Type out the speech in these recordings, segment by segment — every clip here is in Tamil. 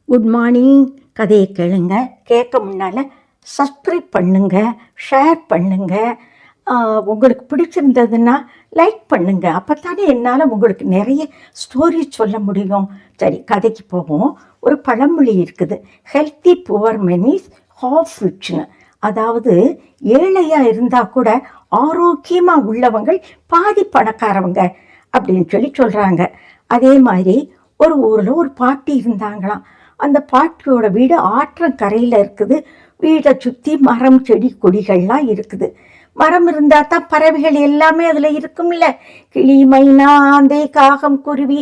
Good morning. கதையை கேளுங்க. கேட்க முன்னால் சப்ஸ்கிரைப் பண்ணுங்கள், ஷேர் பண்ணுங்கள். உங்களுக்கு பிடிச்சிருந்ததுன்னா லைக் பண்ணுங்கள். அப்போ தானே என்னால் உங்களுக்கு நிறைய ஸ்டோரி சொல்ல முடியும். சரி, கதைக்கு போவோம். ஒரு பழமொழி இருக்குது, healthy poor men is half ரிச்னு. அதாவது ஏழையாக இருந்தால் கூட ஆரோக்கியமாக உள்ளவங்கள் பாதி பணக்காரவங்க அப்படின்னு சொல்கிறாங்க. அதே மாதிரி ஒரு ஊரில் ஒரு பாட்டி இருந்தாங்களாம். அந்த பாட்டியோட வீடு ஆற்றங்கரையில் இருக்குது. வீட்டை சுற்றி மரம் செடி கொடிகள்லாம் இருக்குது. மரம் இருந்தால் தான் பறவைகள் எல்லாமே அதில் இருக்கும்ல. கிளி, மைனா, ஆந்தை, காகம், குருவி,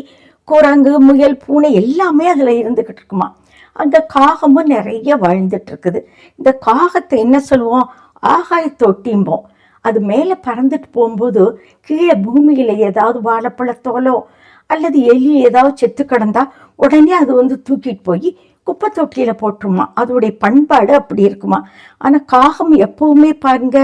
குரங்கு, முயல், பூனை எல்லாமே அதில் இருந்துக்கிட்டு இருக்குமா. அந்த காகமும் நிறைய வாழ்ந்துட்டு இருக்குது. இந்த காகத்தை என்ன சொல்லுவோம், ஆகாயத்தொட்டிம்போம். அது மேலே பறந்துட்டு போகும்போது கீழே பூமியில் ஏதாவது வாழைப்பழத்தோலோ அல்லது எலி ஏதாவது செத்து கிடந்தா உடனே அது தூக்கிட்டு போய் குப்பை தொட்டியில் போட்டுருமா. அதோடைய பண்பாடு அப்படி இருக்குமா. ஆனால் காகம் எப்பவுமே பாருங்க,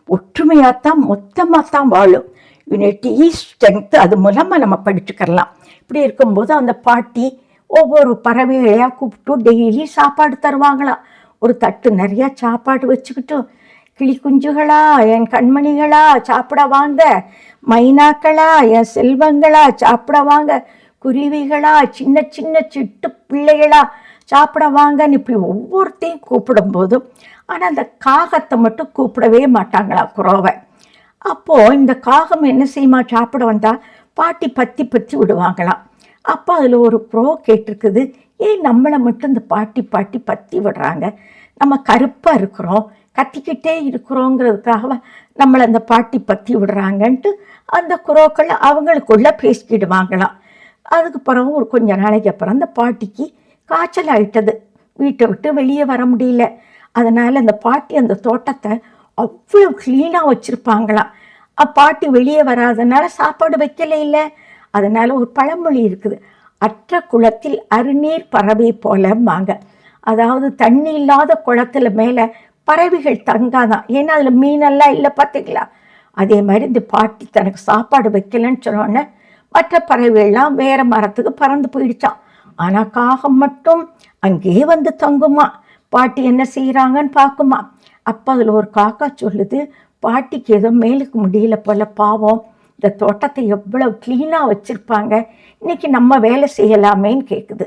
ஒற்றுமையாகத்தான் மொத்தமாக தான் வாழும். Unity is strength. அது மூலமாக நம்ம படிச்சுக்கலாம். இப்படி இருக்கும்போது அந்த பாட்டி ஒவ்வொரு பறவைகளையாக கூப்பிட்டு டெய்லி சாப்பாடு தருவாங்களாம். ஒரு தட்டு நிறையா சாப்பாடு வச்சுக்கிட்டு, கிளி குஞ்சுகளா, என் கண்மணிகளா சாப்பிட வாங்க, மைனாக்களா, என் செல்வங்களா சாப்பிட வாங்க, குருவிகளா, சின்ன சின்ன சிட்டு பிள்ளைகளா சாப்பிட வாங்கன்னு இப்படி ஒவ்வொருத்தையும் கூப்பிடும் போதும், ஆனால் அந்த காகத்தை மட்டும் கூப்பிடவே மாட்டாங்களா, குரோவை. அப்போது இந்த காகம் என்ன செய்யுமா, சாப்பிட வந்தால் பாட்டி பத்தி பத்தி விடுவாங்களாம். அப்போ அதில் ஒரு குரோ கேட்டிருக்குது, ஏன் நம்மளை மட்டும் இந்த பாட்டி பாட்டி பத்தி விடுறாங்க, நம்ம கருப்பாக இருக்கிறோம், கத்திக்கிட்டே இருக்கிறோங்கிறதுக்காக நம்மளை அந்த பாட்டி பற்றி விடுறாங்கன்ட்டு அந்த குரோக்கள் அவங்களுக்குள்ள பேசிக்கிடுவாங்களாம். அதுக்கு பிறகு ஒரு கொஞ்ச நாளைக்கு அப்புறம் அந்த பாட்டிக்கு காய்ச்சல் ஆயிட்டது. வீட்டை விட்டு வெளியே வர முடியல. அதனால் அந்த பாட்டி அந்த தோட்டத்தை அவ்வளோ க்ளீனாக வச்சுருப்பாங்களாம். பாட்டி வெளியே வராதனால சாப்பாடு வைக்கல இல்லை. அதனால் ஒரு பழமொழி இருக்குது, அற்ற குளத்தில் அருநீர் பறவை போலம்பாங்க. அதாவது தண்ணி இல்லாத குளத்துல மேலே பறவைகள் தங்காதான். ஏன்னா அதில் மீனெல்லாம் இல்லை பார்த்தீங்களா. அதே மாதிரி இந்த பாட்டி தனக்கு சாப்பாடு வைக்கலன்னு சொன்னோடனே மற்ற பறவைகள்லாம் வேறு மரத்துக்கு பறந்து போயிடுச்சான். ஆனால் காகம் மட்டும் அங்கேயே தங்குமா. பாட்டி என்ன செய்கிறாங்கன்னு பார்க்குமா. அப்போ அதில் ஒரு காக்கா சொல்லுது, பாட்டிக்கு ஏதோ மேலுக்கு முடியல போல, பாவம், இந்த தோட்டத்தை எவ்வளோ க்ளீனாக வச்சுருப்பாங்க, இன்றைக்கி நம்ம வேலை செய்யலாமேன்னு கேட்குது.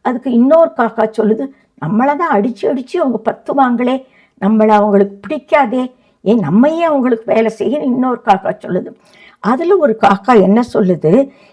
அதுக்கு இன்னொரு காக்கா சொல்லுது, நம்மளை தான் அடித்து அடித்து அவங்க பத்துவாங்களே, நம்மளை அவங்களுக்கு பிடிக்காதே, ஏன் நம்மையே அவங்களுக்கு வேலை செய்ய இன்னொரு காக்கா சொல்லுது. அதில் ஒரு காக்கா என்ன சொல்லுது,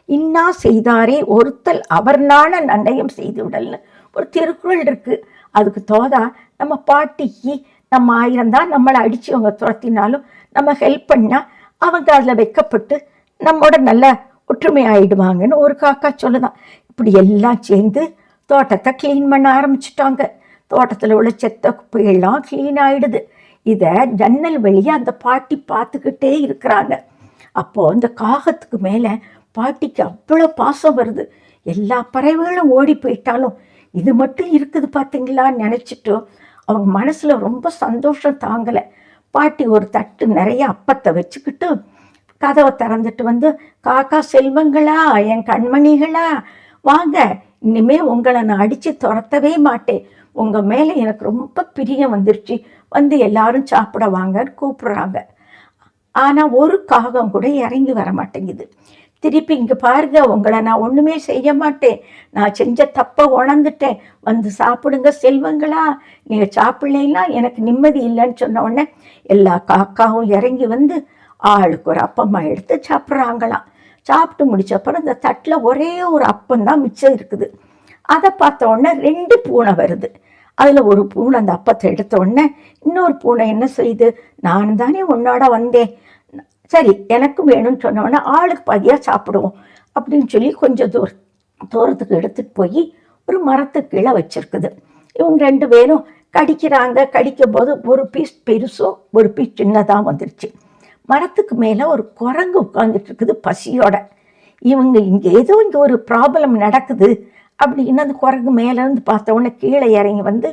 இன்னா செய்தாரே ஒருத்தல் அவர் நாண நன்னயம் செய்து விடல்னு ஒரு திருக்குறள் இருக்குது. அதுக்கு தோதா நம்ம பாட்டிக்கு நம்ம 1000 தான் நம்மளை அடித்து அவங்க துரத்தினாலும் நம்ம ஹெல்ப் பண்ணால் அவங்க அதில் வைக்கப்பட்டு நம்மோட நல்ல ஒற்றுமை ஆகிடுவாங்கன்னு ஒரு காக்கா சொல்லுதான். இப்படி எல்லாம் சேர்ந்து தோட்டத்தை க்ளீன் பண்ண ஆரம்பிச்சிட்டாங்க. தோட்டத்தில் உள்ள செத்த குப்பையெல்லாம் க்ளீன் ஆகிடுது. இதை ஜன்னல் வழியாக அந்த பாட்டி பார்த்துக்கிட்டே இருக்கிறாங்க. அப்போது இந்த காகத்துக்கு மேலே பாட்டிக்கு அவ்வளோ பாசம் வருது. எல்லா பறவைகளும் ஓடி போயிட்டாலும் இது மட்டும் இருக்குது பார்த்தீங்களான்னு நினச்சிட்டு அவங்க மனசில் ரொம்ப சந்தோஷம் தாங்கலை. பாட்டி ஒரு தட்டு நிறைய அப்பத்தை வச்சுக்கிட்டு கதவை திறந்துட்டு காக்கா செல்வங்களா, என் கண்மணிகளா வாங்க, இனிமே உங்களை நான் அடித்து துரத்தவே மாட்டேன், உங்கள் மேலே எனக்கு ரொம்ப பிரியம் வந்துருச்சு, எல்லாரும் சாப்பிட வாங்கன்னு கூப்பிட்றாங்க. ஆனால் ஒரு காகம் கூட இறங்கி வர மாட்டேங்குது. திருப்பி இங்கே பாருங்க, உங்களை நான் ஒன்றுமே செய்ய மாட்டேன், நான் செஞ்ச தப்பை உணர்ந்துட்டேன், சாப்பிடுங்க செல்வங்களா, நீங்கள் சாப்பிடலைன்னா எனக்கு நிம்மதி இல்லைன்னு சொன்ன உடனே எல்லா காக்காவும் இறங்கி ஆளுக்கு ஒரு அப்பம்மா எடுத்து சாப்பிட்றாங்களாம். சாப்பிட்டு முடிச்சப்பறம் இந்த தட்டில் ஒரே ஒரு அப்பந்தான் மிச்சம் இருக்குது. அதை பார்த்த உடனே 2 பூனை வருது. அதில் ஒரு பூனை அந்த அப்பத்தை எடுத்த உடனே இன்னொரு பூனை என்ன செய்யுது, நான் தானே உன்னோட வந்தேன், சரி எனக்கும் வேணும்னு சொன்ன உடனே ஆளுக்கு பாதியாக சாப்பிடுவோம் அப்படின்னு சொல்லி கொஞ்சம் தூரத்துக்கு எடுத்துகிட்டு போய் ஒரு மரத்துக்கு கீழே வச்சுருக்குது. இவங்க 2 பேரும் கடிக்கிறாங்க. கடிக்கும் போது ஒரு பீஸ் பெருசும் ஒரு பீஸ் சின்னதாக வந்துருச்சு. மரத்துக்கு மேலே ஒரு குரங்கு உட்காந்துட்டு இருக்குது பசியோட. இவங்க இங்கே ஒரு ப்ராப்ளம் நடக்குது அப்படின்னு அந்த குரங்கு மேலேருந்து பார்த்த உடனே கீழே இறங்கி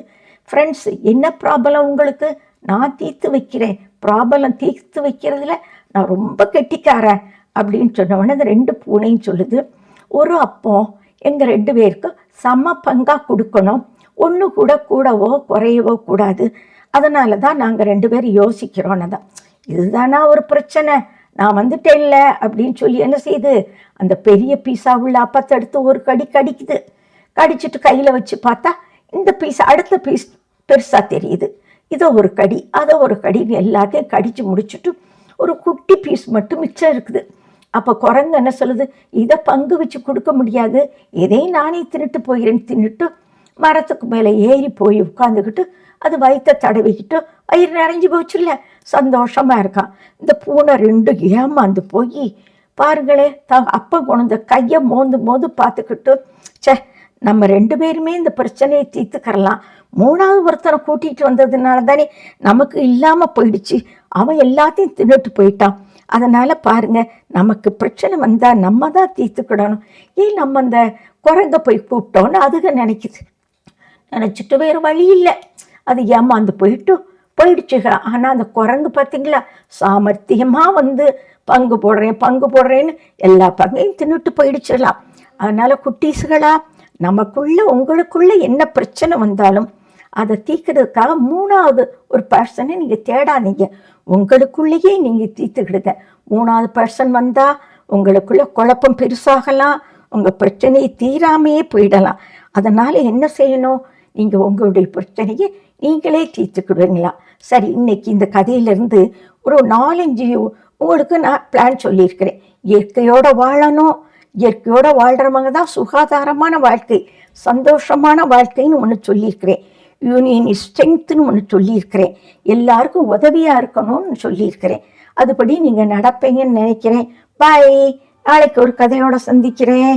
ஃப்ரெண்ட்ஸ், என்ன ப்ராப்ளம் உங்களுக்கு, நான் தீர்த்து வைக்கிறேன், ப்ராப்ளம் தீர்த்து வைக்கிறதுல நான் ரொம்ப கெட்டிக்காரன் அப்படின்னு சொன்ன உடனே அந்த 2 பூனையும் சொல்லுது, ஒரு அப்பம் எங்கள் 2 பேருக்கும் சம பங்காக கொடுக்கணும். ஒன்று கூட கூடவோ குறையவோ கூடாது. அதனால தான் நாங்கள் 2 பேரும் யோசிக்கிறோன்னு தான். இதுதானா ஒரு பிரச்சனை, நான் வந்துட்டேன்ல அப்படின்னு சொல்லி என்ன செய்யுது, அந்த பெரிய பீஸா உள்ள அப்பத்தை எடுத்து ஒரு கடி கடிக்குது. கடிச்சிட்டு கையில் வச்சு பார்த்தா இந்த பீஸ் அடுத்த பீஸ் பெருசாக தெரியுது. இதை ஒரு கடி அதை ஒரு கடின்னு எல்லாத்தையும் கடித்து முடிச்சுட்டு ஒரு குட்டி பீஸ் மட்டும் மிச்சம் இருக்குது. அப்போ குரங்கு என்ன சொல்லுது, இதை பங்கு வச்சு கொடுக்க முடியாது, இதையும் நானே தின்னுட்டு போகிறேன்னு தின்னுட்டு மரத்துக்கு மேலே ஏறி போய் உட்காந்துக்கிட்டு அது வயிற்ற தடவிக்கிட்டு வயிறு நிறைஞ்சி போச்சுல்ல, சந்தோஷமாக இருக்கான். இந்த பூனை 2 ஏமாந்து போய் பாருங்களே, அப்போ கொண்டு கையை மோந்து பார்த்துக்கிட்டு, சே நம்ம 2 பேருமே இந்த பிரச்சனையை தீர்த்துக்கரலாம், 3வது ஒருத்தனை கூட்டிகிட்டு வந்ததுனால தானே நமக்கு இல்லாமல் போயிடுச்சு, அவன் எல்லாத்தையும் தின்னுட்டு போயிட்டான். அதனால் பாருங்க, நமக்கு பிரச்சனை வந்தால் நம்ம தான் தீர்த்துக்கிடணும், ஏன் நம்ம அந்த குரங்க போய் கூப்பிட்டோன்னு அதுக நினச்சிட்டு வேறு வழி இல்லை, அது ஏமாந்து போயிடுச்சுங்க. ஆனால் அந்த குரங்கு பார்த்தீங்களா, சாமர்த்தியமாக வந்து பங்கு போடுறேன்னு எல்லா பங்கையும் தின்னுட்டு போயிடுச்சிடலாம். அதனால் குட்டீஸுகளா, நமக்குள்ள உங்களுக்குள்ள என்ன பிரச்சனை வந்தாலும் அதை தீர்க்கிறதுக்காக 3வது ஒரு பர்சனை நீங்கள் தேடாதீங்க, உங்களுக்குள்ளேயே நீங்கள் தீர்த்துக்கிடுங்க. 3வது பர்சன் வந்தால் உங்களுக்குள்ள குழப்பம் பெருசாகலாம், உங்கள் பிரச்சனையை தீராமையே போயிடலாம். அதனால் என்ன செய்யணும், நீங்கள் உங்களுடைய பிரச்சனையை நீங்களே தீர்த்துக்கிடுவீங்களா. சரி, இன்னைக்கு இந்த கதையிலேருந்து ஒரு 4-5 உங்களுக்கு நான் பிளான் சொல்லியிருக்கிறேன். இயற்கையோடு வாழணும், இயற்கையோடு வாழ்கிறவங்க தான் சுகாதாரமான வாழ்க்கை, சந்தோஷமான வாழ்க்கைன்னு ஒன்று சொல்லியிருக்கிறேன். யூனியன் இஸ் ஸ்ட்ரென்த்துன்னு ஒன்று சொல்லியிருக்கிறேன். எல்லாருக்கும் உதவியாக இருக்கணும்னு சொல்லியிருக்கிறேன். அதுபடி நீங்கள் நடப்பீங்கன்னு நினைக்கிறேன். பாய், நாளைக்கு ஒரு கதையோடு சந்திக்கிறேன்.